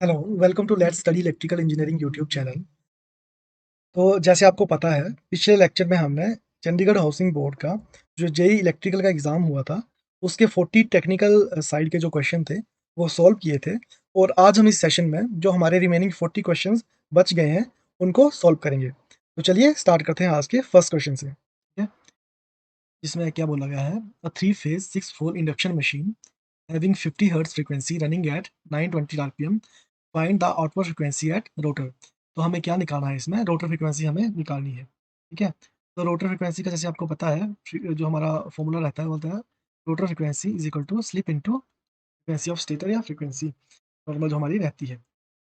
Hello, welcome to let's study electrical engineering YouTube channel. तो जैसे आपको पता है, पिछले लेक्चर में हमने चंडीगढ़ हाउसिंग बोर्ड का जो जेईई इलेक्ट्रिकल का एग्ज़ाम हुआ था, उसके 40 टेक्निकल साइड के जो क्वेश्चन थे, वो सॉल्व किए थे। और आज हम इस सेशन में जो हमारे रिमेनिंग 40 क्वेश्चंस बच गए हैं, उनको सॉल्व करेंगे। तो चलिए स्टार्ट करते हैं आज के फर्स्ट क्वेश्चन से, ठीक है? जिसमें क्या बोला गया है, uh 3 phase 6 pole induction machine having 50 hertz frequency running at 920 RPM, find the output frequency at rotor. तो हमें क्या निकालना है, इसमें रोटर फ्रीक्वेंसी हमें निकालनी है, ठीक है? तो रोटर फ्रीक्वेंसी का जैसे आपको पता है, जो हमारा फॉर्मूला रहता है, बोलता है rotor frequency is equal to slip into frequency of stator या फ्रीक्वेंसी नॉर्मल जो हमारी रहती है।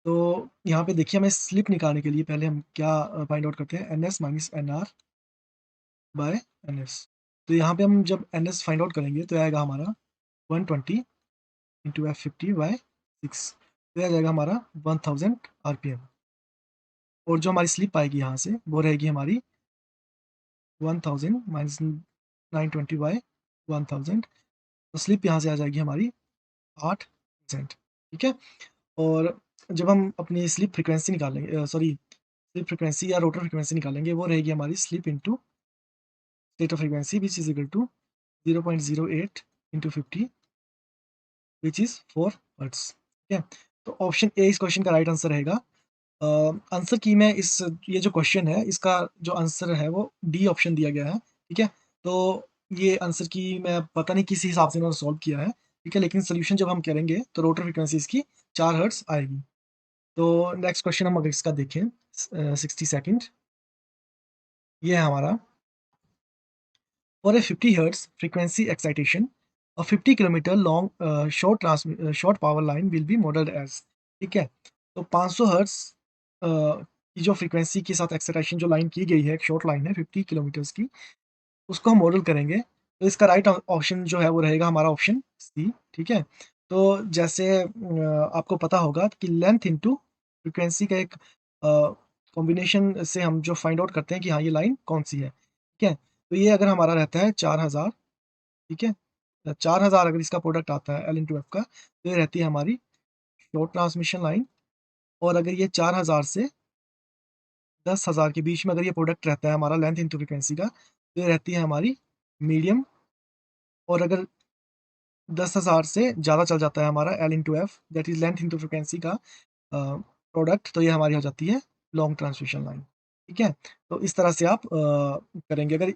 तो यहाँ पे देखिए, हमें स्लिप निकालने के लिए पहले हम क्या फाइंड आउट करते हैं, N S minus N R by N S. तो यहाँ पे हम जब एन एस फाइंड आउट करेंगे तो आएगा हमारा 120 इंटू एफ 50 बाय 6, तो यह आ जाएगा हमारा 1000 आरपीएम। और जो हमारी स्लिप आएगी यहाँ से, वो रहेगी हमारी 1000 माइनस 920 बाय 1000। तो स्लिप यहाँ से आ जाएगी हमारी 8%, ठीक है? और जब हम अपनी स्लिप फ्रीक्वेंसी निकालेंगे, सॉरी, स्लिप फ्रीक्वेंसी या रोटर फ्रीक्वेंसी निकालेंगे, वो रहेगी हमारी slip into stator frequency which is equal to 0.08 into 50 which is 4 hertz, ठीक है? तो ऑप्शन ए इस क्वेश्चन का राइट आंसर रहेगा। आंसर की मैं इस ये जो क्वेश्चन है, इसका जो आंसर है वो डी ऑप्शन दिया गया है, ठीक है? तो ये आंसर की मैं पता नहीं किस हिसाब से इन्होंने सॉल्व किया है, ठीक है? लेकिन सॉल्यूशन जब हम करेंगे तो रोटर फ्रीक्वेंसी इसकी 4 हर्ट्ज़ आएगी। तो नेक्स्ट क्वेश्चन हम अगर इसका देखें, 60 सेकंड, ये है हमारा, for a 50 hertz frequency excitation, a 50 kilometre long short power line will be modelled as, ठीक है? तो 500 हर्ट्ज़ की जो फ्रीक्वेंसी के साथ एक्साइटेशन जो लाइन की गई है, एक शॉर्ट लाइन है 50 किलोमीटर्स की, उसको हम मॉडल करेंगे। तो इसका राइट ऑप्शन जो है वो रहेगा हमारा ऑप्शन सी, ठीक है? तो जैसे आपको पता होगा कि लेंथ इंटू फ्रीक्वेंसी का एक कॉम्बिनेशन से हम जो फाइंड आउट करते हैं कि हाँ, ये लाइन कौन-सी है, ठीक है? तो ये अगर हमारा रहता है 4000, ठीक है? 4000 अगर इसका प्रोडक्ट आता है एल इंटू एफ का, तो ये रहती है हमारी शॉर्ट ट्रांसमिशन लाइन। और अगर ये 4000 से 10,000 के बीच में अगर ये प्रोडक्ट रहता है हमारा लेंथ इंटू फ्रीक्वेंसी का, तो ये रहती है हमारी मीडियम। और अगर 10,000 से ज़्यादा चल जाता है हमारा L into F, that is length into frequency का प्रोडक्ट, तो ये हमारी हो जाती है लॉन्ग ट्रांसमिशन लाइन, ठीक है? तो इस तरह से आप करेंगे। अगर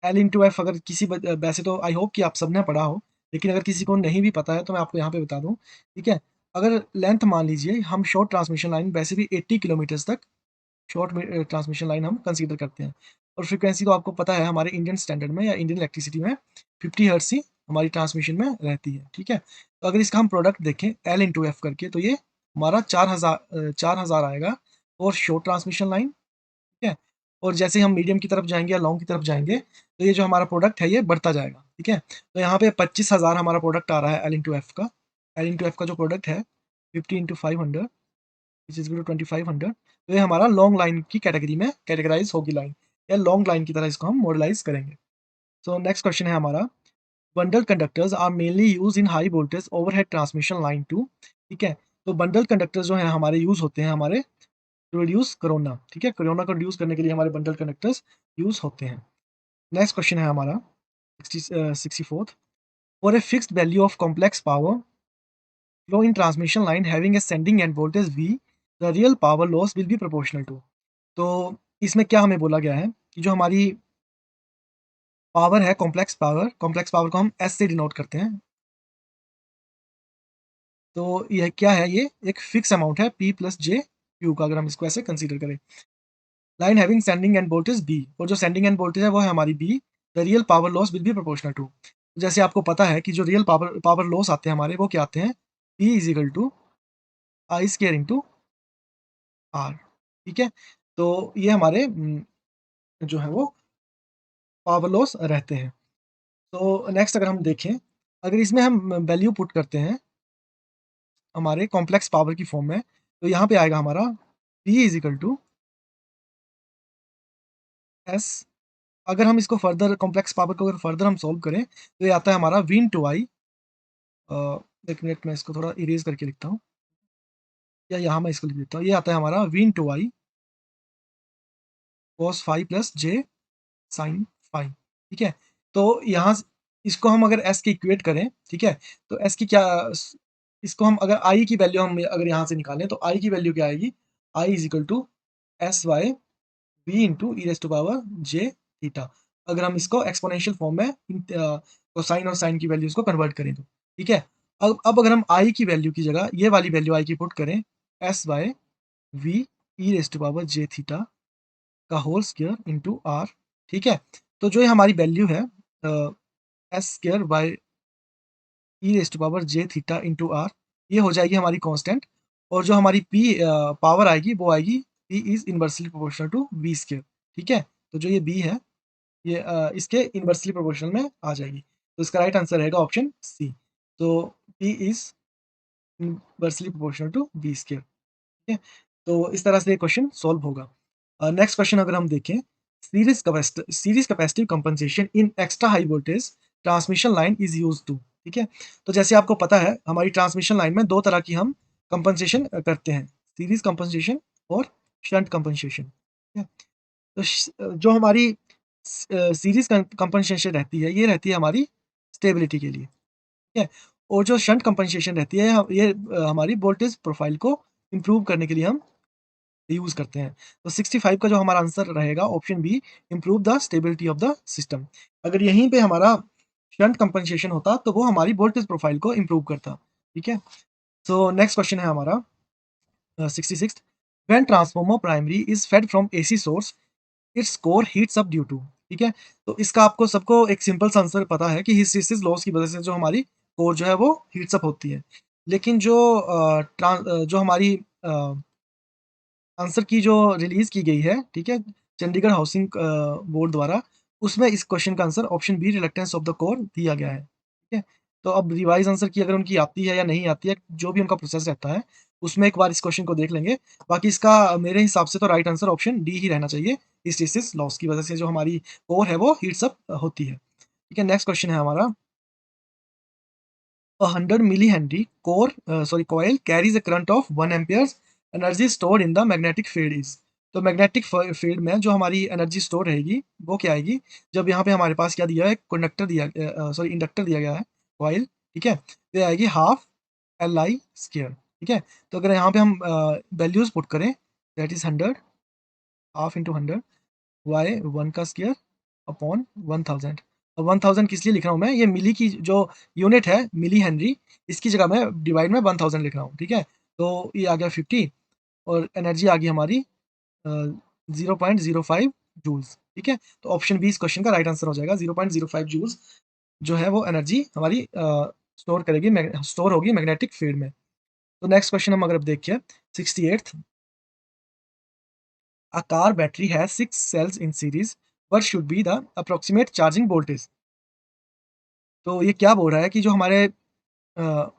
एल इंटू एफ अगर किसी वैसे तो आई होप कि आप सबने पढ़ा हो, लेकिन अगर किसी को नहीं भी पता है तो मैं आपको यहाँ पे बता दूँ, ठीक है? अगर लेंथ मान लीजिए, हम शॉर्ट ट्रांसमिशन लाइन वैसे भी 80 किलोमीटर्स तक शॉर्ट में ट्रांसमिशन लाइन हम कंसीडर करते हैं। और फ्रीक्वेंसी तो आपको पता है हमारे इंडियन स्टैंडर्ड में या इंडियन इलेक्ट्रिसिटी में 50 हर्ट्ज़ ही हमारी ट्रांसमिशन में रहती है, ठीक है? तो अगर इसका हम प्रोडक्ट देखें एल इंटू एफ करके, तो ये हमारा 4000 आएगा और शॉर्ट ट्रांसमिशन लाइन, ठीक है? और जैसे हम मीडियम की तरफ जाएँगे या लॉन्ग की तरफ जाएँगे, तो ये जो हमारा प्रोडक्ट है ये बढ़ता जाएगा, ठीक है? तो यहाँ पे 25,000 हमारा प्रोडक्ट आ रहा है एल इंटू एफ का। एल इंटू एफ का जो प्रोडक्ट है 50 into 500 which is equal to 2500, तो ये हमारा लॉन्ग लाइन की कैटेगरी में कैटेगराइज़ होगी लाइन, या लॉन्ग लाइन की तरह इसको हम मॉडलाइज़ करेंगे। सो नेक्स्ट क्वेश्चन है हमारा, bundle conductors are mainly used in high voltage overhead transmission line to, ठीक है? तो बंडल कंडक्टर्स जो हैं हमारे यूज़ होते हैं हमारे टू रिड्यूस कोरोना, ठीक है? कोरोना को रिड्यूस करने के लिए हमारे बंडल कंडक्टर्स यूज़ होते हैं। नेक्स्ट क्वेश्चन है हमारा 64th, for a fixed value of complex power flow in transmission line having a sending end voltage V, the real power loss will be proportional to। तो इसमें क्या हमें बोला गया है कि जो हमारी कॉम्प्लेक्स पावर को हम एस से डिनोट करते हैं। तो यह क्या है, ये एक फिक्स अमाउंट है P प्लस जे क्यू का, अगर हम इसको ऐसे कंसीडर करें। Line having sending end voltage B, और जो सेंडिंग एंड वोल्टेज है वो है हमारी B, the real power loss will be proportional to. जैसे आपको पता है कि जो रियल पावर पावर लॉस आते हैं हमारे, वो क्या आते हैं, P is equal to I square into R, ठीक है? तो ये हमारे जो है वो पावर लॉस रहते हैं। तो नेक्स्ट अगर हम देखें, अगर इसमें हम वैल्यू पुट करते हैं हमारे कॉम्प्लेक्स पावर की फॉर्म में, तो यहाँ पे आएगा हमारा P is equal to S. अगर हम इसको फर्दर कॉम्प्लेक्स पावर को अगर फर्दर हम सॉल्व करें, तो ये आता है हमारा V इंटू आई। 1 मिनट मैं इसको थोड़ा इरेज़ करके लिखता हूँ। या यहाँ मैं इसको लिख देता हूँ, ये आता है हमारा v into I cos phi plus J sine phi, ठीक है। तो यहाँ इसको हम अगर s की इक्वेट करें, ठीक है, तो s की क्या, इसको हम अगर i की वैल्यू हम अगर यहाँ से निकालें तो i की वैल्यू क्या आएगी, i is equal to S Y v into E raise to power J theta. अगर हम इसको एक्सपोनेंशियल फॉर्म में कोसाइन और साइन की वैल्यूज को कन्वर्ट करें तो, ठीक है। अब अगर हम i की वैल्यू की जगह ये वाली वैल्यू i की पुट करें, S by V E raise to power J theta का होल स्क्वायर इंटू आर, ठीक है। तो जो ये हमारी वैल्यू है S square by E raise to power J theta into R, ये हो जाएगी हमारी कांस्टेंट, और जो हमारी पी पावर आएगी वो आएगी P is inversely proportional to V square, ठीक है। तो जो ये बी है ये इसके इनवर्सली प्रोपोर्शनल में आ जाएगी। तो इसका राइट आंसर रहेगा ऑप्शन सी। तो P is inversely proportional to V square, ठीक है। तो इस तरह से ये क्वेश्चन सॉल्व होगा। नेक्स्ट क्वेश्चन अगर हम देखें, series capacitive compensation in extra high voltage transmission line is used to, ठीक है। तो जैसे आपको पता है हमारी ट्रांसमिशन लाइन में दो तरह की हम कंपनसेशन करते हैं, सीरीज कंपनसेशन और शंट कंपनसेशन, ठीक है। तो जो हमारी सीरीज कंपनसेशन रहती है ये रहती है हमारी स्टेबिलिटी के लिए, ठीक है। और जो शंट कंपनसेशन रहती है ये हमारी वोल्टेज प्रोफाइल को इम्प्रूव करने के लिए हम यूज़ करते हैं। तो 65 का जो हमारा आंसर रहेगा option B, improve the stability of the system. अगर यहीं पे हमारा शंट कंपनसेशन होता तो वो हमारी वोल्टेज प्रोफाइल को इम्प्रूव करता, ठीक है। सो नेक्स्ट क्वेश्चन है हमारा 66, when transformer primary is fed from AC source its core heats up due to, ठीक है। तो इसका आपको सबको एक सिंपल सा आंसर पता है कि हिस्टैरिसीस लॉस की वजह से जो हमारी कोर जो है वो हीट्स अप होती है। लेकिन जो जो हमारी आंसर की जो रिलीज़ की गई है, ठीक है, चंडीगढ़ हाउसिंग बोर्ड द्वारा, उसमें इस क्वेश्चन का answer option B reluctance of the core दिया गया है, ठीक है। तो अब रिवाइज़ आंसर की अगर उनकी आती है या नहीं आती है, जो भी उनका प्रोसेस रहता है, उसमें एक बार इस क्वेश्चन को देख लेंगे। बाकी इसका मेरे हिसाब से तो राइट आंसर ऑप्शन डी ही रहना चाहिए, हिस्टैरिसीस लॉस की वजह से जो हमारी कोर है वो हीट्स अप होती है, ठीक है। नेक्स्ट क्वेश्चन है हमारा, a 100 millihenry coil carries a current of 1 amperes. Energy stored in the magnetic field is, तो मैग्नेटिक फील्ड में जो हमारी एनर्जी स्टोर रहेगी वो क्या आएगी, जब यहाँ पे हमारे पास क्या दिया है, कंडक्टर दिया इंडक्टर दिया गया है, कॉइल, ठीक है। तो ये आएगी हाफ एल आई स्क्वायर, ठीक है। तो अगर यहाँ पे हम वैल्यूज पुट करें, that is 100 half into 100 Y 1 का स्क्वायर अपॉन 1000। अब 1000 किस लिए लिख रहा हूँ मैं, ये मिली की जो यूनिट है मिली हेनरी, इसकी जगह मैं डिवाइड में 1000 लिख रहा हूँ, ठीक है। तो ये आ गया 50 और एनर्जी आ गई हमारी 0.05 जूल्स, ठीक है। तो ऑप्शन बी इस क्वेश्चन का राइट आंसर हो जाएगा। 0.05 जूल्स जो है वो एनर्जी हमारी स्टोर होगी मैग्नेटिक फील्ड में। तो नेक्स्ट क्वेश्चन हम अगर अब देखिए 68th, a car battery has 6 cells in series, what should be the approximate charging voltage? तो ये क्या बोल रहा है कि जो हमारे अ,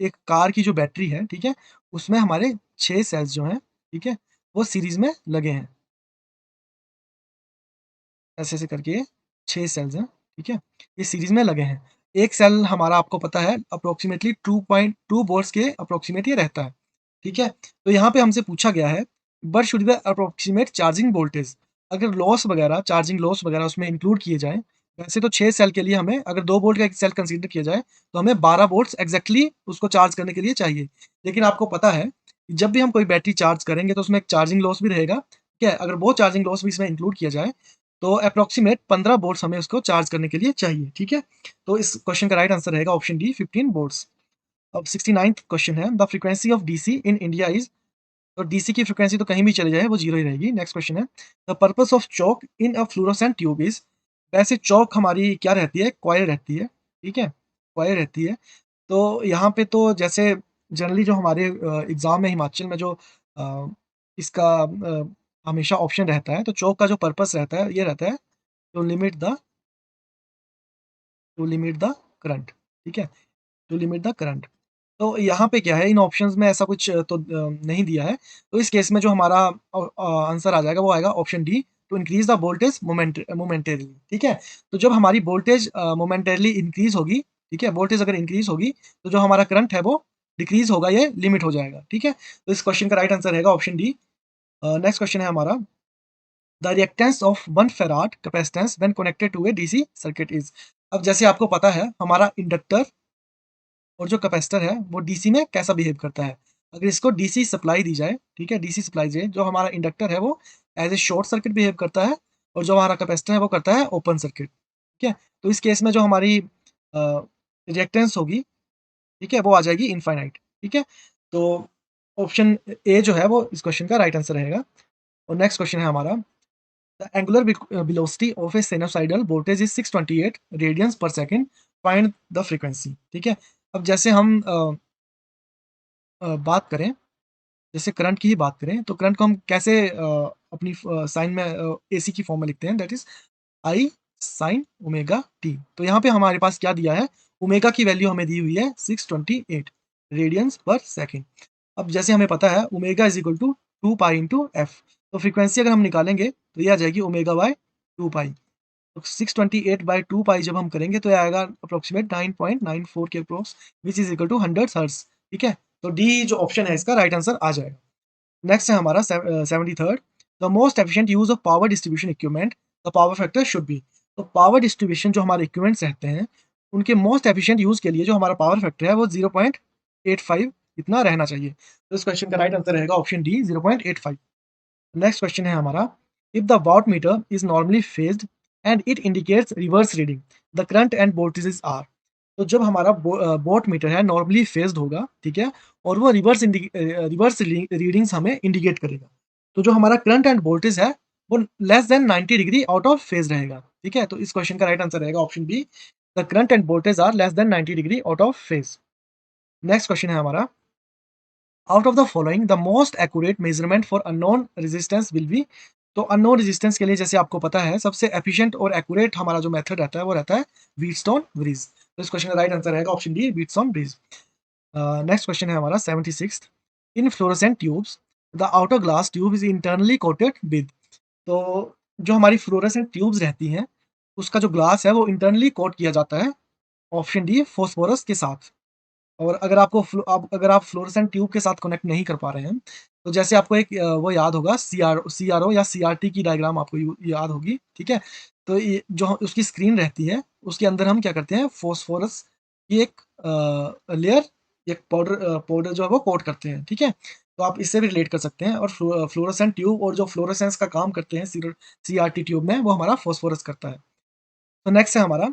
एक कार की जो बैटरी है, ठीक है? उसमें हमारे 6 सेल्स जो हैं, ठीक है? वो सीरीज़ में लगे हैं। ऐसे-ऐसे करके 6 सेल्स हैं, ठीक है? ये सीरीज़ में लगे हैं। एक सेल हमारा आपको पता है अप्रॉक्सिमेटली 2.2 वोल्ट्स के अप्रॉक्सिमेट ये रहता है, ठीक है? तो यहाँ पे हमसे पूछा गया है what should be the approximate charging voltage? अगर लॉस वगैरह चार्जिंग लॉस वगैरह उसमें इंक्लूड किए जाएँ, वैसे तो 6 सेल के लिए हमें अगर 2 वोल्ट का एक सेल कंसीडर किया जाए, तो हमें 12 वोल्ट्स एक्ज़ैक्टली उसको चार्ज करने के लिए चाहिए। लेकिन आपको पता है, जब भी हम कोई बैटरी चार्ज करेंगे तो उसमें एक चार्जिंग लॉस भी रहेगा, ठीक है? अगर वो चार्जिंग लॉस भी इसमें इंक्लूड किया जाए, तो एप्रोक्सिमेट 15 वोल्ट्स हमें उसको चार्ज करने के लिए चाहिए, ठीक है? तो इस क्वेश्चन का राइट आंसर रहेगा ऑप्शन डी 15 वोल्ट्स। अब 69th क्वेश्चन है, the frequency of DC in India is, तो डीसी की फ्रीक्वेंसी तो कहीं भी चले जाए वो 0 ही रहेगी। नेक्स्ट क्वेश्चन है, the purpose of chalk in a fluorescent tube is, वैसे चॉक हमारी क्या रहती है? कॉइल रहती है, ठीक है? कॉइल रहती है। तो यहाँ पे तो जैसे जनरली जो हमारे एग्ज़ाम में हिमाचल में जो अ, इसका हमेशा ऑप्शन रहता है, तो चॉक का जो पर्पस रहता है, ये रहता है टू लिमिट द करंट, ठीक है? To limit the current. तो यहाँ पे क्या है, इन ऑप्शंस में ऐसा कुछ तो नहीं दिया है। तो इस केस में जो हमारा आंसर आ जाएगा वो आएगा option D, to increase the voltage momentarily, ठीक है? तो जब हमारी वोल्टेज मोमेंटरीली इंक्रीज़ होगी, ठीक है? वोल्टेज अगर इंक्रीज़ होगी, तो जो हमारा करंट है वो डिक्रीज होगा, ये लिमिट हो जाएगा, ठीक है। तो इस क्वेश्चन का राइट आंसर रहेगा ऑप्शन डी। नेक्स्ट क्वेश्चन है हमारा, the reactance of 1 farad capacitance when connected to a DC circuit is. अब जैसे आपको पता है हमारा इंडक्टर और जो कैपेसिटर है वो डीसी में कैसा बिहेव करता है। अगर इसको डीसी सप्लाई दी जाए, ठीक है, डीसी सप्लाई दी जाए, जो हमारा इंडक्टर है वो as a short circuit behave करता है और जो हमारा कैपेसिटर है वो करता है ओपन सर्किट, ठीक है। तो इस केस में जो हमारी रिएक्टेंस होगी, ठीक है, वो आ जाएगी इनफाइनाइट, ठीक है। तो ऑप्शन ए जो है वो इस क्वेश्चन का राइट आंसर रहेगा। और नेक्स्ट क्वेश्चन है हमारा, the angular velocity of A sinusoidal voltage is 628 radiance पर सेकंड, फाइंड द फ्रीक्वेंसी, ठीक है। अब जैसे हम बात करें, जैसे करंट की ही बात करें, तो करंट को हम कैसे अपनी साइन में एसी की फॉर्म में लिखते हैं, that is I sine omega T. तो यहाँ पे हमारे पास क्या दिया है, ओमेगा की वैल्यू हमें दी हुई है 628 रेडियंस पर सेकेंड। अब जैसे हमें पता है omega is equal to 2 pi into F, तो फ्रीक्वेंसी अगर हम निकालेंगे तो ये आ जाएगी ओमेगा बाय 2 पाई। तो 628 बाय 2 पाई जब हम करेंगे तो ये आएगा अप्रोक्सीमेट 9.94 के approx, which is equal to 100 hertz, ठीक है। तो डी जो ऑप्शन है इसका राइट आंसर आ जाएगा। नेक्स्ट है हमारा 73rd, the most efficient use of power distribution equipment, the power factor should be. तो पावर डिस्ट्रीब्यूशन जो हमारे इक्विपमेंट्स रहते हैं उनके मोस्ट एफिशिएंट यूज के लिए जो हमारा पावर फैक्टर है वो 0.85 इतना रहना चाहिए। तो इस क्वेश्चन का राइट आंसर रहेगा ऑप्शन डी 0.85। नेक्स्ट क्वेश्चन है हमारा, if the watt meter is normally phased and it indicates reverse reading, the current and voltages are. तो जब हमारा वोट मीटर है नॉर्मली फेज्ड होगा, ठीक है, और वो रिवर्स रीडिंग्स हमें इंडिकेट करेगा, तो जो हमारा करंट एंड वोल्टेज है वो less than 90 degree out of phase रहेगा, ठीक है। तो इस क्वेश्चन का राइट आंसर रहेगा option B, the current and voltage are less than 90 degree out of phase. Next question है हमारा, out of the following the most accurate measurement for unknown resistance will be. तो unknown resistance के लिए जैसे आपको पता है सबसे एफिशिएंट और एक्यूरेट हमारा जो मेथड रहता है वो रहता है व्हीटस्टोन ब्रिज। तो इस क्वेश्चन का राइट आंसर रहेगा option D Wheatstone bridge. Next question है हमारा 76, in fluorescent tubes the outer glass tube is internally coated with. तो जो हमारी फ्लोरोसेंट ट्यूब्स रहती हैं उसका जो ग्लास है वो इंटरनली कोट किया जाता है, ऑप्शन डी फॉस्फोरस के साथ। और अगर अगर आप फ्लोरेसेंट ट्यूब के साथ कनेक्ट नहीं कर पा रहे हैं, तो जैसे आपको एक वो याद होगा सीआरओ या सीआरटी की डायग्राम आपको याद होगी, ठीक है। तो ये जो उसकी स्क्रीन रहती है उसके अंदर हम क्या करते हैं, फास्फोरस की एक लेयर, एक पाउडर जो है वो कोट करते हैं, ठीक है। तो आप इससे भी रिलेट कर सकते हैं। और फ्लोरोसेंट ट्यूब और जो फ्लोरोसेंस का काम करते हैं सीआरटी ट्यूब में वो हमारा फास्फोरस करता है। तो नेक्स्ट है हमारा,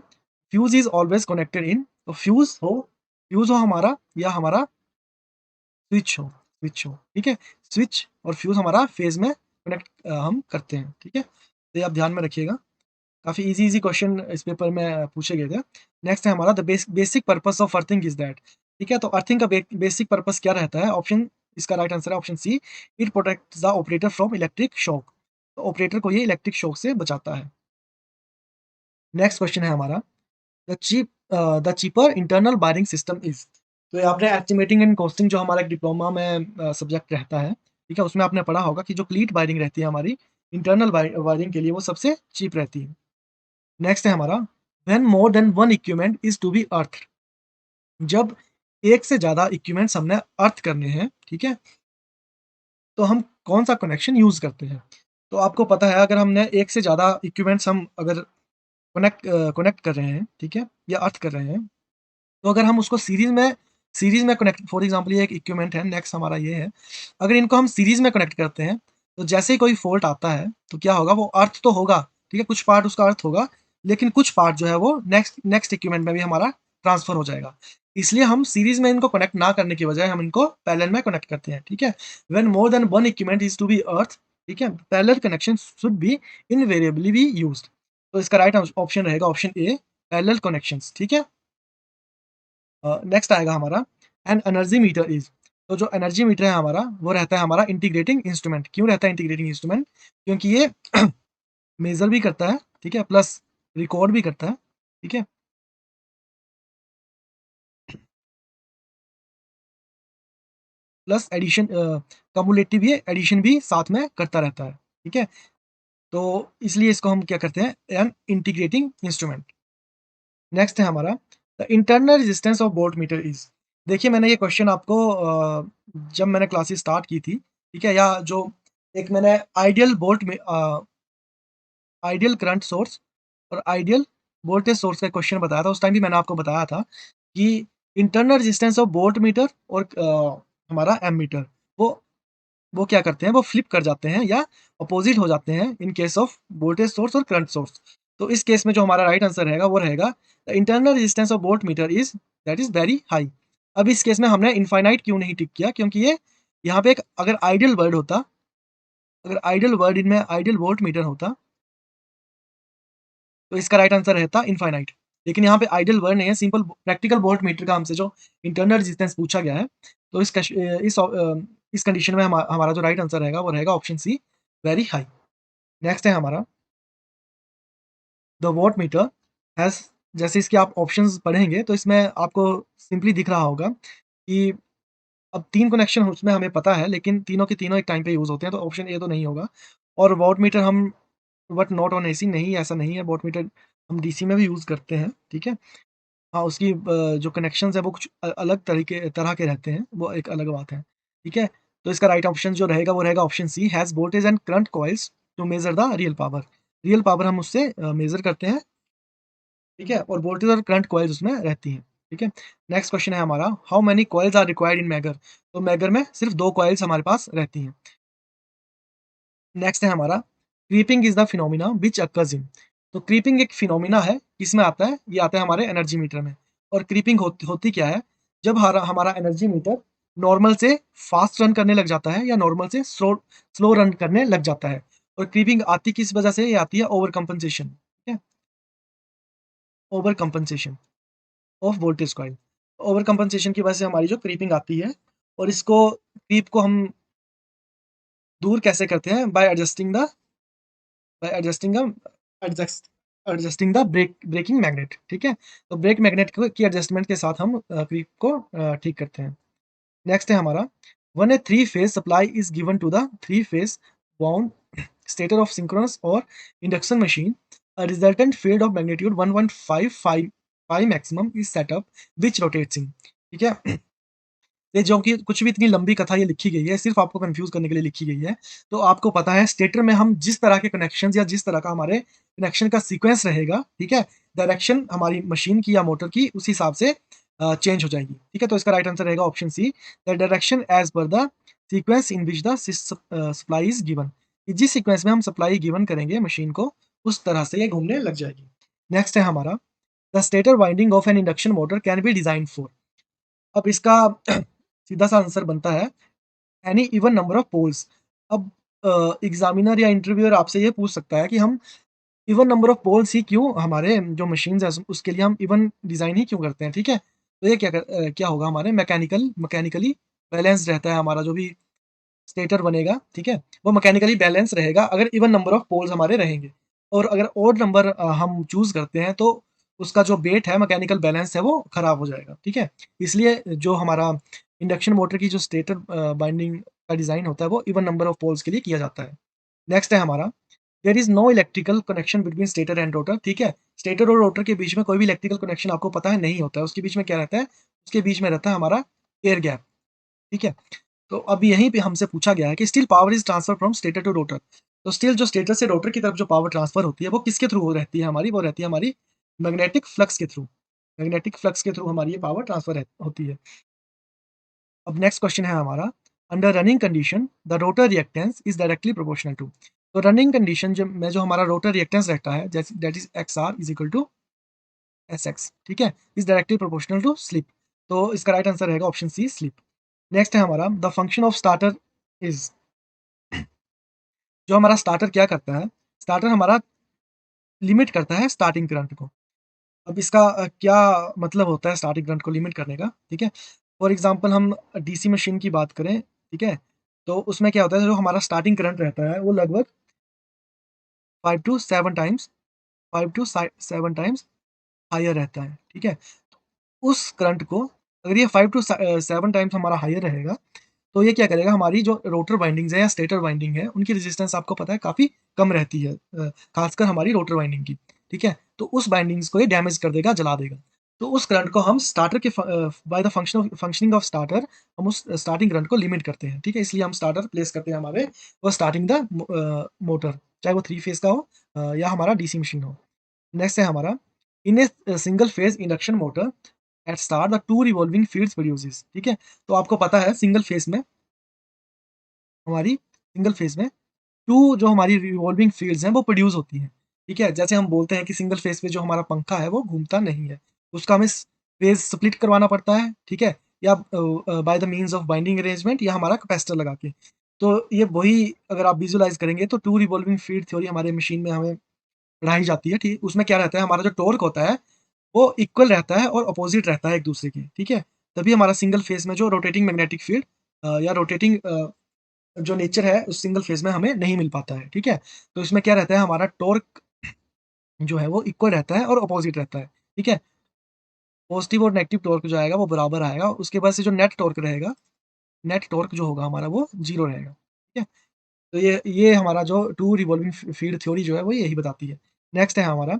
fuse is always connected in. तो फ्यूज हो हमारा या हमारा स्विच हो, ठीक है। स्विच और फ्यूज हमारा फेज में कनेक्ट हम करते हैं, ठीक है। तो ये आप ध्यान में रखिएगा, काफ़ी इजी क्वेश्चन इस पेपर में पूछे गए थे। नेक्स्ट है हमारा, the basic purpose of earthing is that, ठीक है। तो अर्थिंग का बेसिक पर्पस क्या रहता है, ऑप्शन इसका राइट आंसर है option C, it protect the operator from electric shock. तो ऑपरेटर को ये इलेक्ट्रिक शॉक से बचाता है। नेक्स्ट क्वेश्चन है हमारा, the cheaper internal wiring system is. तो ये आपने एस्टिमेटिंग एंड कॉस्टिंग जो हमारा एक डिप्लोमा में सब्जेक्ट रहता है, ठीक है, उसमें आपने पढ़ा होगा कि जो क्लीट वायरिंग रहती है हमारी इंटरनल वायरिंग के लिए वो सबसे चीप रहती है। नेक्स्ट है हमारा, when more than one equipment is to be earth. जब एक से ज्यादा इक्विपमेंट्स हमने अर्थ करने हैं, ठीक है, तो हम कौन सा कनेक्शन यूज करते हैं। तो आपको पता है अगर हमने एक से ज्यादा इक्विपमेंट्स हम अगर कनेक्ट कर रहे हैं, ठीक है, या अर्थ कर रहे हैं, तो अगर हम उसको सीरीज में कनेक्ट, फॉर एग्जांपल ये एक इक्विपमेंट है, नेक्स्ट हमारा ये है, अगर इनको हम सीरीज में कनेक्ट करते हैं तो जैसे ही कोई फॉल्ट आता है तो क्या होगा, वो अर्थ तो होगा, ठीक है, कुछ पार्ट उसका अर्थ होगा, लेकिन कुछ पार्ट जो है वो नेक्स्ट नेक्स्ट इक्विपमेंट में भी हमारा ट्रांसफर हो जाएगा। इसलिए हम सीरीज में इनको कनेक्ट ना करने की बजाय हम इनको पैरेलल में कनेक्ट करते हैं, ठीक है। When more than one equipment is to be earth, ठीक है, parallel connection should be invariably be used. तो इसका राइट ऑप्शन रहेगा ऑप्शन ए, पैरेलल कनेक्शंस, ठीक है। नेक्स्ट आएगा हमारा, एन एनर्जी मीटर इज। तो जो एनर्जी मीटर है हमारा वो रहता है हमारा इंटीग्रेटिंग इंस्ट्रूमेंट। क्यों रहता है इंटीग्रेटिंग इंस्ट्रूमेंट, क्योंकि ये मेजर भी करता है, ठीक है, प्लस रिकॉर्ड भी करता है, ठीक है, प्लस एडिशन कम्युलेटिव ये एडिशन भी साथ में करता रहता है, ठीक है। तो इसलिए इसको हम क्या करते हैं, एन इंटीग्रेटिंग इंस्ट्रूमेंट। नेक्स्ट है हमारा, the internal resistance of volt meter is. देखिए मैंने ये क्वेश्चन आपको जब मैंने क्लासेस स्टार्ट की थी, ठीक है? या जो एक मैंने आइडियल करंट सोर्स और आइडियल वोल्टेज सोर्स का क्वेश्चन बताया था, उस टाइम भी मैंने आपको बताया था कि इंटरनल रेजिस्टेंस ऑफ वोल्टमीटर और हमारा एमीटर वो वो क्या करते हैं, वो फ्लिप कर जाते हैं या अपोज़िट हो जाते हैं in case of voltage source और करंट सोर्स। तो इस केस में जो हमारा राइट आंसर रहेगा वो रहेगा the internal resistance of voltmeter is that is very high. अब इस केस में हमने इनफाइनाइट क्यों नहीं टिक किया? क्योंकि ये यहाँ पे एक अगर आइडियल वर्ड होता, अगर आइडियल वर्ड इनमें आइडियल वोल्टमीटर होता तो इसका राइट आंसर रहता इनफाइनाइट। लेकिन यहाँ पे आइडियल वर्ड नहीं है, सिंपल प्रैक्टिकल वोल्टमीटर का हमसे जो इंटरनल रेजिस्टेंस पूछा गया है, तो इस कंडीशन में हमारा जो राइट आंसर रहेगा वो रहेगा option C, very high. Next है हमारा द वोल्टमीटर हैज़, जैसे इसके आप ऑप्शंस पढ़ेंगे तो इसमें आपको सिंपली दिख रहा होगा कि अब 3 कनेक्शन उसमें हमें पता है, लेकिन तीनों के तीनों एक टाइम पे यूज़ होते हैं, तो ऑप्शन ए तो नहीं होगा। और वोल्टमीटर हम बट नॉट ऑन एसी, नहीं, ऐसा नहीं है, वोल्टमीटर हम डीसी में भी यूज़ करते हैं, ठीक है? हाँ, उसकी जो कनेक्शंस है वो कुछ अलग तरह के रहते हैं, वो एक अलग बात है, ठीक है? तो इसका राइट ऑप्शन जो रहेगा वो रहेगा option C, has voltage and current coils to measure the real power. Real power हम उससे मेज़र करते हैं, ठीक है? और वोल्टेज और करंट कॉइल्स उसमें रहती हैं, ठीक है? नेक्स्ट क्वेश्चन है हमारा, how many coils are required in megger? तो मैगर में सिर्फ 2 कॉइल्स हमारे पास रहती हैं। नेक्स्ट है हमारा, creeping is the phenomena which occurs in. तो क्रीपिंग एक फिनोमेना है, किसमें आता है? ये आता है हमारे एनर्जी मीटर में। और क्रीपिंग होती क्या है? जब हमारा एनर्जी मीटर नॉर्मल से फास्ट रन करने लग जाता है या नॉर्मल से स्लो स्लो रन करने लग जाता है। और क्रीपिंग आती किस वजह से? ये आती है ओवर कंपनसेशन, ठीक है? Over compensation of voltage coil. Over compensation की वजह से हमारी जो क्रीपिंग आती है, और इसको क्रीप को हम दूर कैसे करते हैं? By adjust adjusting the braking magnet, ठीक है? तो ब्रेक मैग्नेट को की एडजस्टमेंट के साथ हम क्रीप को ठीक करते हैं। नेक्स्ट है हमारा, when a three phase supply is given to the three phase wound stator of synchronous और induction machine, a resultant field of magnitude 1.55 pi maximum is set up which rotates in, ठीक है? ये जो कि कुछ भी इतनी लंबी कथा ये लिखी गई है, सिर्फ़ आपको कन्फ्यूज़ करने के लिए लिखी गई है। तो आपको पता है स्टेटर में हम जिस तरह के कनेक्शंस या जिस तरह का हमारे कनेक्शन का सीक्वेंस रहेगा, ठीक है? डायरेक्शन हमारी मशीन की या मोटर की उस हिसाब से चेंज हो जाएगी, ठीक है? तो इसका राइट आंसर रहेगा option C, the direction as per the sequence in which the supply is given. कि जिस सीक्वेंस में हम सप्लाई गिवन करेंगे मशीन को, उस तरह से ये घूमने लग जाएगी। नेक्स्ट है हमारा, the stator winding of an induction motor can be designed for. अब इसका सीधा-सा आंसर बनता है any even number of poles. अब एग्ज़ामिनर या इंटरव्यूअर आपसे ये पूछ सकता है कि हम इवन नंबर ऑफ पोल्स ही क्यों, हमारे जो मशीन्स हैं उसके लिए हम इवन डिज़ाइन ही क्यों करते हैं, ठीक है? तो ये क्या होगा, हमारे मैकेनिकली बैलेंस्ड रहता है हमारा जो भी स्टेटर बनेगा, ठीक है? वो मैकेनिकली बैलेंस रहेगा अगर इवन नंबर ऑफ पोल्स हमारे रहेंगे। और अगर ऑड नंबर हम चूज़ करते हैं तो उसका जो वेट है, मैकेनिकल बैलेंस है, वो खराब हो जाएगा, ठीक है? इसलिए जो हमारा इंडक्शन मोटर की जो स्टेटर वाइंडिंग का डिज़ाइन होता है वो इवन नंबर ऑफ पोल्स के लिए किया जाता है। नेक्स्ट है हमारा, there is no electrical connection between stator and rotor, ठीक है? स्टेटर और रोटर के बीच में कोई भी इलेक्ट्रिकल कनेक्शन आपको पता है नहीं होता है। उसके बीच में क्या रहता है? उसके बीच में रहता है हमारा एयर गैप, ठीक है? तो अब यहीं पे हमसे पूछा गया है कि still power is transfer from stator to rotor. तो स्टिल जो स्टेटर से रोटर की तरफ जो पावर ट्रांसफर होती है वो किसके थ्रू हो रहती है हमारी? वो रहती है हमारी मैग्नेटिक फ्लक्स के थ्रू। मैग्नेटिक फ्लक्स के थ्रू हमारी ये पावर ट्रांसफर होती है। अब नेक्स्ट क्वेश्चन है हमारा, under running condition the rotor reactance is directly proportional to. तो रनिंग कंडीशन जो हमारा रोटर रिएक्टेंस रहता है, जैसे that is XR is equal to SX, ठीक है? Is directly proportional to slip. तो इसका राइट आंसर रहेगा ऑप्शन सी, स्लिप। नेक्स्ट है हमारा, the function of starter is, जो हमारा स्टार्टर क्या करता है? स्टार्टर हमारा लिमिट करता है स्टार्टिंग करंट को। अब इसका क्या मतलब होता है स्टार्टिंग करंट को लिमिट करने का, ठीक है? फॉर एग्ज़ाम्पल हम डीसी मशीन की बात करें, ठीक है? तो उसमें क्या होता है, जो हमारा स्टार्टिंग करंट रहता है वो लगभग 5 टू 7 टाइम्स 5 टू साइ 7 टाइम्स हायर रहता है, ठीक है? उस करंट को, अगर ये 5 टू 7 टाइम्स हमारा हायर रहेगा, तो ये क्या करेगा, हमारी जो रोटर वाइंडिंग्स है या स्टेटर वाइंडिंग है, उनकी रेजिस्टेंस आपको पता है काफ़ी कम रहती है, खासकर हमारी रोटर वाइंडिंग की, ठीक है? तो उस वाइंडिंग्स को ये डैमेज कर देगा, जला देगा। तो उस करंट को हम स्टार्टर के by the functioning of starter हम उस स्टार्टिंग करंट को लिमिट करते हैं, ठीक है? इसलिए हम स्टार्टर प्लेस करते हैं हमारे वो स्टार्टिंग द मोटर, चाहे वो 3 फेज़ का हो या हमारा डीसी मशीन हो। नेक्स्ट है हमारा in a single phase induction motor at start the 2 revolving fields produces, ठीक है? तो आपको पता है सिंगल फेज़ में 2 जो हमारी रिवॉल्विंग फील्ड्स हैं वो प्रोड्यूस होती हैं, ठीक है? जैसे हम बोलते हैं कि सिंगल फेज़ पे जो हमारा पंखा है वो घूमता नहीं है, उसका हमें फेज़ स्प्लिट करवाना पड़ता है, ठीक है? या by the means of binding arrangement या हमारा कैपेसिटर लगा के। तो ये वही अगर आप विजुअलाइज़ करेंगे तो 2 रिवॉल्विंग फील्ड थ्योरी हमारे मशीन में हमें पढ़ाई जाती है, ठीक? उसमें क्या रहता है हमारा जो टॉर्क होता है, वो इक्वल रहता है और अपोज़िट रहता है एक-दूसरे के, ठीक है? तभी हमारा सिंगल फेज़ में जो रोटेटिंग मैग्नेटिक फील्ड या रोटेटिंग जो नेचर है उस सिंगल फेज़ में हमें नहीं मिल पाता है, ठीक है? तो इसमें क्या रहता है हमारा टॉर्क जो है वो इक्वल रहता है और अपोज़िट रहता है, ठीक है? पॉज़िटिव और नेगेटिव टॉर्क जो आएगा वो बराबर आएगा, उसके बाद से जो नेट टॉर्क जो होगा हमारा वो 0 रहेगा, ठीक है? तो ये हमारा जो 2 रिवॉल्विंग फील्ड थ्योरी जो है वो यही बताती है। नेक्स्ट है हमारा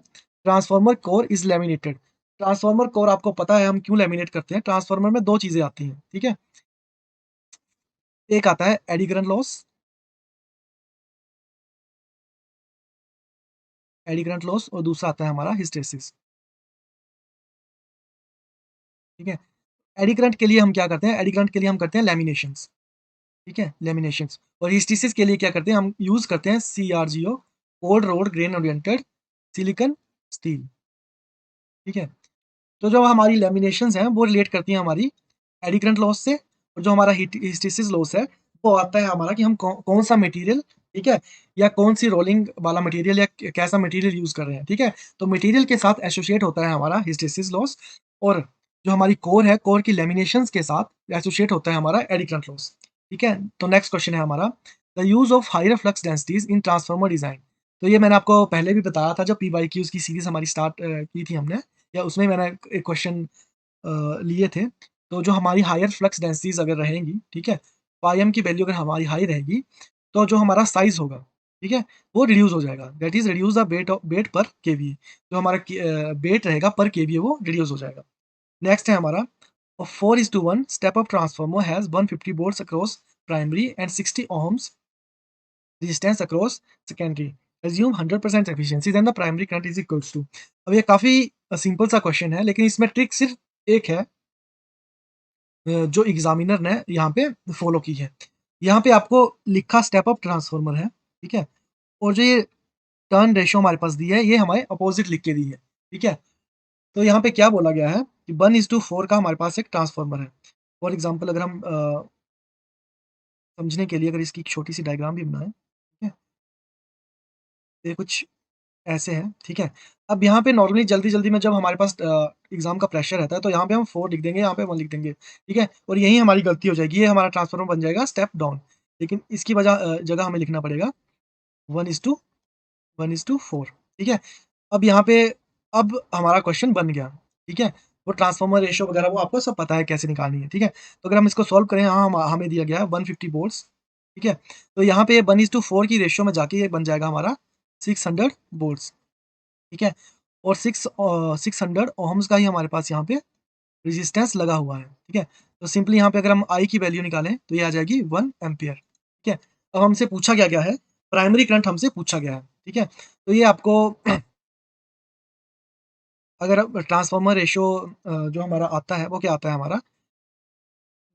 transformer core is laminated. Transformer core आपको पता है हम क्यों लैमिनेट करते हैं? ट्रांसफार्मर में 2 चीज़ें आती हैं, ठीक है? एक आता है एडी करंट लॉस, और दूसरा आता है हमारा हिस्टैरिसीस, ठीक है? एडी करंट के लिए हम क्या करते हैं? एडी करंट के लिए हम करते हैं लैमिनेशंस, ठीक है? लैमिनेशंस और हिस्टैरिसीस के लिए क्या करते हैं? हम यूज़ करते हैं CRGO, cold rolled grain oriented silicon steel, ठीक है? तो जो हमारी लैमिनेशंस हैं वो रिलेट करती हैं हमारी एडी करंट लॉस से और जो हमारा हिस्टैरिसीस लॉस है वो आता है हमारा कि हम कौन-सा मटेरियल, ठीक है? या कौन-सी रोलिंग वाला मटेरियल या कैसा मटेरियल यूज़ कर रहे हैं, ठीक है? तो मटेरियल के साथ एसोसिएट होता है हमारा हिस्टैरिसीस लॉस और जो हमारी कोर है, कोर की लैमिनेशंस के साथ एसोसिएट होता है हमारा एडी करंट लॉस, ठीक है? तो नेक्स्ट क्वेश्चन है हमारा the use of higher flux densities in transformer design. तो ये मैंने आपको पहले भी बताया था जब पीवाईक्यूज़ की सीरीज़ हमारी स्टार्ट की थी हमने या उसमें मैंने एक क्वेश्चन लिए थे। तो जो हमारी हायर फ्लक्स डेंसिटीज़ अगर रहेंगी, ठीक है? पाईएम की वैल्यू अगर हमारी हाई रहेगी, तो जो हमारा साइज़ होगा, ठीक है? वो रिड्यूस हो जाएगा। That is reduce the weight per KVA. जो हमारा वेट रहेगा पर केवीए वो रिड्यूस हो जाएगा। नेक्स्ट है हमारा 4:1 step up transformer has 150 volts across primary and 60 Ohm's resistance across secondary. Assume 100% efficiency then the primary current is equals to। अब ये काफ़ी सिंपल सा क्वेश्चन है लेकिन इसमें ट्रिक सिर्फ एक है जो एग्ज़ामिनर ने यहाँ पे फ़ॉलो की है। यहाँ पे आपको लिखा स्टेप अप ट्रांसफार्मर है, ठीक है? और जो ये टर्न रेशियो हमारे पास दी है, ये हमारे अपोज़िट लिख के दी है, ठीक है? तो यहाँ पे क्या बोला गया है कि 1:4 का हमारे पास एक ट्रांसफार्मर है। फॉर एग्ज़ाम्पल अगर हम समझने के लिए अगर इसकी एक छोटी-सी डायग्राम भी बनाएँ, ठीक है? ये कुछ ऐसे हैं, ठीक है? अब यहाँ पे नॉर्मली जल्दी-जल्दी में जब हमारे पास एग्ज़ाम का प्रेशर रहता है, तो यहाँ पे हम 4 लिख देंगे, यहाँ पे 1 लिख देंगे, ठीक है? और यही हमारी गलती हो जाएगी, ये हमारा ट्रांसफार्मर बन जाएगा स्टेप डाउन। लेकिन इसकी जगह हमें लिखना पड़ेगा 1:4, ठीक है? अब यहाँ पे अब हमारा क्वेश्चन बन गया, ठीक है? वो ट्रांसफार्मर रेशियो वगैरह वो आपको सब पता है कैसे निकालनी है, ठीक है? तो अगर हम इसको सॉल्व करें, हाँ, हमें दिया गया है 150 वोल्ट्स, ठीक है? तो यहाँ पे 1:4 की रेशियो में जाके ये बन जाएगा हमारा 600 वोल्ट्स। ठीक है? और 600 ओहम्स का ही हमारे पास यहाँ पे रेजिस्टेंस लगा हुआ है, ठीक है? तो सिंपली यहाँ पे अगर हम I की वैल्यू निकालें, तो ये आ जाएगी 1 एम्पीयर, ठीक है? अब हमसे पूछा क्या गया है? प्राइमरी करंट हमसे पूछा गया है, ठीक है? तो ये आपको अगर अब ट्रांसफार्मर रेशियो जो हमारा आता है, वो क्या आता है हमारा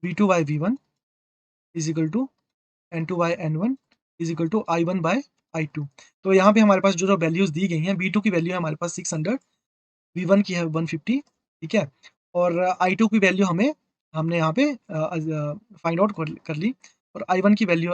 V2 by V1 is equal to N2 by N1 is equal to I1 by I2। तो यहाँ पे हमारे पास जो वैल्यूज़ दी गई हैं, V2 की वैल्यू है हमारे पास 600, V1 की है 150, ठीक है? और I2 की वैल्यू हमने यहाँ पे फाइंड आउट कर ली और I1 की वैल्यू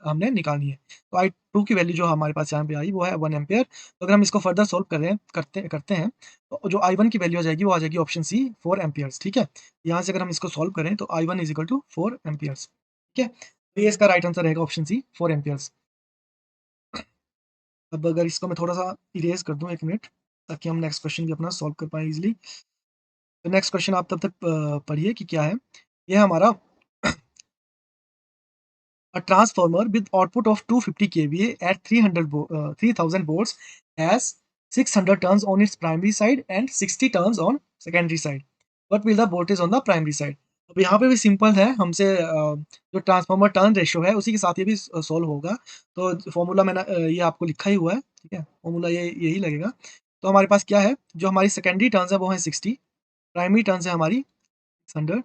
हमने निकालनी है। तो I2 की वैल्यू जो हमारे पास यहाँ पे आई वो है 1 एम्पीयर। तो अगर हम इसको फर्दर सॉल्व करते हैं, तो जो I1 की वैल्यू आ जाएगी वो आ जाएगी ऑप्शन सी 4 एम्पीयर्स, ठीक है? यहाँ से अगर हम इसको सॉल्व करें तो I1 is equal to 4 Ampere's, ठीक है? तो ये इसका राइट आंसर रहेगा ऑप्शन सी 4 एम्पीयर्स। अब अगर इसको मैं थोड़ा-सा इरेज़ कर दूँ 1 मिनट ताकि हम नेक्स्ट क्वेश्चन भी अपना सॉल्व कर पाएँ ईज़िली। तो नेक्स्ट क्वेश्चन आप तब तक पढ़िए कि क्या है। ये हमारा a transformer with output of 250 kVA at 3000 volts has 600 turns on its primary side and 60 turns on secondary side. What will the voltage on the primary side? अब यहाँ पे भी सिंपल है, हमसे जो ट्रांसफार्मर टर्न रेशियो है उसी के साथ ये भी सॉल्व होगा। तो फॉर्मूला मैंने ये आपको लिखा ही हुआ है, ठीक है? फॉर्मूला ये यही लगेगा। तो हमारे पास क्या है, जो हमारी सेकेंडरी टर्न्स है वो है 60, प्राइमरी टर्न्स है हमारी 600,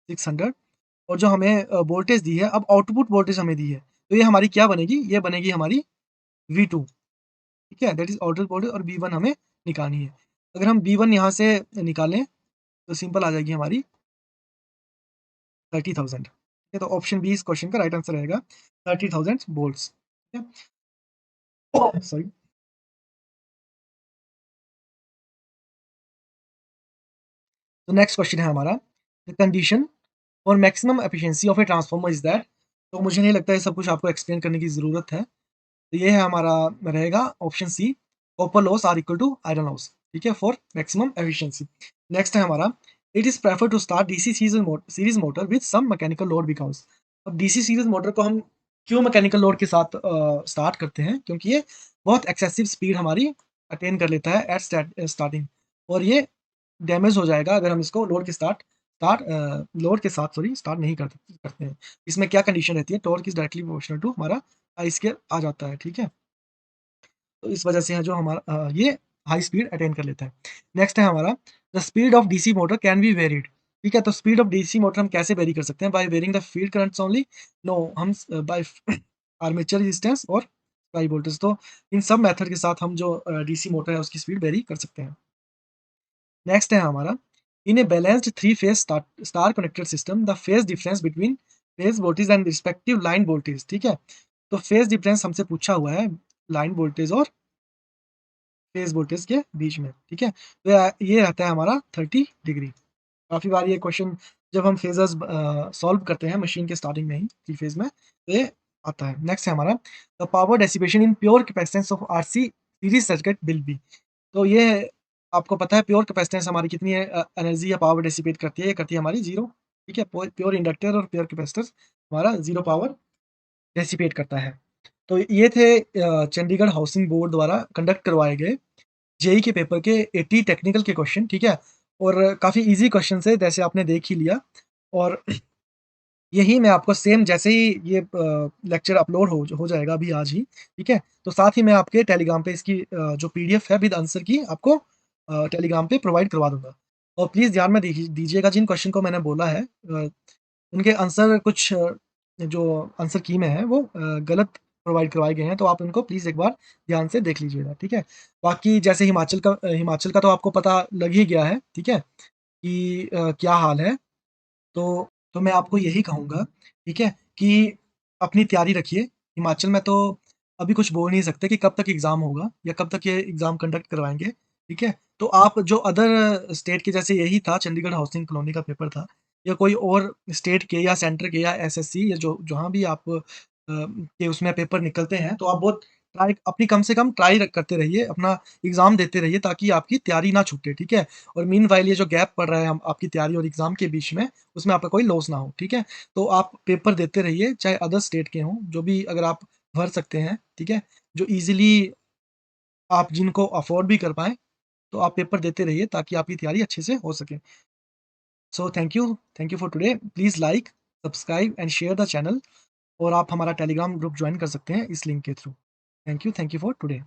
600 और जो हमें वोल्टेज दी है, अब आउटपुट वोल्टेज हमें दी है, तो ये हमारी क्या बनेगी? ये बनेगी हमारी V2, ठीक है? दैट इज़ आउटपुट वोल्टेज और V1 हमें निकालनी है। अगर हम V1 यहाँ से निकालें, तो सिंपल आ जाएगी हमारी 30,000, ठीक है? तो ऑप्शन बी इस क्वेश्चन का राइट आंसर रहेगा 30,000 वोल्ट्स, ठीक है? सॉरी। तो नेक्स्ट क्वेश्चन है हमारा, the condition for maximum efficiency of a transformer is that. तो मुझे नहीं लगता है सब कुछ आपको एक्सप्लेन करने की ज़रूरत है। तो ये है हमारा रहेगा option C, copper loss are equal to iron loss, ठीक है? For maximum efficiency. नेक्स्ट है हमारा, it is prefer to start DC series motor with some mechanical load because. अब डीसी सीरीज मोटर को हम क्यों मैकेनिकल लोड के साथ स्टार्ट करते हैं? क्योंकि ये बहुत एक्सेसिव स्पीड हमारी अटेन कर लेता है एट स्टार्टिंग, और ये डैमेज हो जाएगा अगर हम इसको लोड के साथ स्टार्ट नहीं करते हैं। इसमें क्या कंडीशन रहती है? Torque is directly proportional to हमारा आई स्क्वायर आ जाता है, ठीक है? तो इस वजह से है जो हमारा ये हाई स्पीड अटेन कर लेता है। नेक्स्ट है हमारा, the speed of DC motor can B varied, ठीक है? तो स्पीड ऑफ डीसी मोटर हम कैसे वेरी कर सकते हैं? By varying the field currents only? No, हम बाय आर्मेचर रेजिस्टेंस और सप्लाई वोल्टेज। तो इन सब मेथड के साथ हम जो डीसी मोटर है उसकी स्पीड वेरी कर सकते हैं। नेक्स्ट है हमारा, in a balanced three phase star connected system the phase difference between phase voltage and respective line voltage, ठीक है? तो फेज डिफरेंस हमसे पूछा हुआ है लाइन वोल्टेज और फेज वोल्टेज के बीच में, ठीक है? तो ये रहता है हमारा 30 डिग्री। काफ़ी बार ये क्वेश्चन जब हम फेजर्स सॉल्व करते हैं मशीन के स्टार्टिंग में ही थ्री फेज में, तो ये आता है। नेक्स्ट है हमारा, the power dissipation in pure capacitance of RC series circuit will be. तो ये आपको पता है प्योर कैपेसिटेंस हमारी कितनी है, एनर्जी या पावर डिसिपेट करती है? ये करती है हमारी 0, ठीक है? प्योर इंडक्टर और प्योर कैपेसिटर हमारा 0 पावर डिसिपेट करता है। तो ये थे चंडीगढ़ हाउसिंग बोर्ड द्वारा कंडक्ट करवाए गए जेईई के पेपर के 80 टेक्निकल के क्वेश्चन, ठीक है? और काफ़ी ईज़ी क्वेश्चन है, जैसे आपने देख ही लिया। और यही मैं आपको सेम जैसे ही ये लेक्चर अपलोड हो जाएगा अभी आज ही, ठीक है? तो साथ ही मैं आपके टेलीग्राम पे इसकी जो पीडीएफ है विद आंसर की आपको टेलीग्राम पे प्रोवाइड करवा दूँगा। और प्लीज़ ध्यान में दीजिएगा जिन क्वेश्चन को मैंने बोला है, उनके आंसर कुछ जो आंसर की में है वो गलत प्रोवाइड करवाए गए हैं, तो आप उनको प्लीज़ एक बार ध्यान से देख लीजिएगा, ठीक है? बाकी जैसे हिमाचल का तो आपको पता लग ही गया है, ठीक है? कि क्या हाल है। तो मैं आपको यही कहूँगा, ठीक है? कि अपनी तैयारी रखिए। हिमाचल में तो अभी कुछ बोल नहीं सकते कि कब तक एग्ज़ाम होगा या कब तक ये एग्ज़ाम कंडक्ट करवाएँगे, ठीक है? तो आप जो अदर स्टेट के, जैसे यही था चंडीगढ़ हाउसिंग कॉलोनी का पेपर था, या कोई और स्टेट के या सेंटर के या एसएससी या जो जहाँ भी आप के उसमें पेपर निकलते हैं, तो आप बहुत ट्राई, अपनी कम से कम ट्राई करते रहिए, अपना एग्ज़ाम देते रहिए ताकि आपकी तैयारी ना छूटे, ठीक है? और मीनवाइल ये जो गैप पड़ रहा है हम आपकी तैयारी और एग्ज़ाम के बीच में, उसमें आपका कोई लॉस ना हो, ठीक है? तो आप पेपर देते रहिए, चाहे अदर स्टेट के हों, जो भी अगर आप भर सकते हैं, ठीक है? जो ईज़िली आप जिनको अफ़ोर्ड भी कर पाएँ, तो आप पेपर देते रहिए ताकि आपकी तैयारी अच्छे से हो सके। So thank you for today. Please like, subscribe and share the channel, और आप हमारा टेलीग्राम ग्रुप जॉइन कर सकते हैं इस लिंक के through. Thank you for today.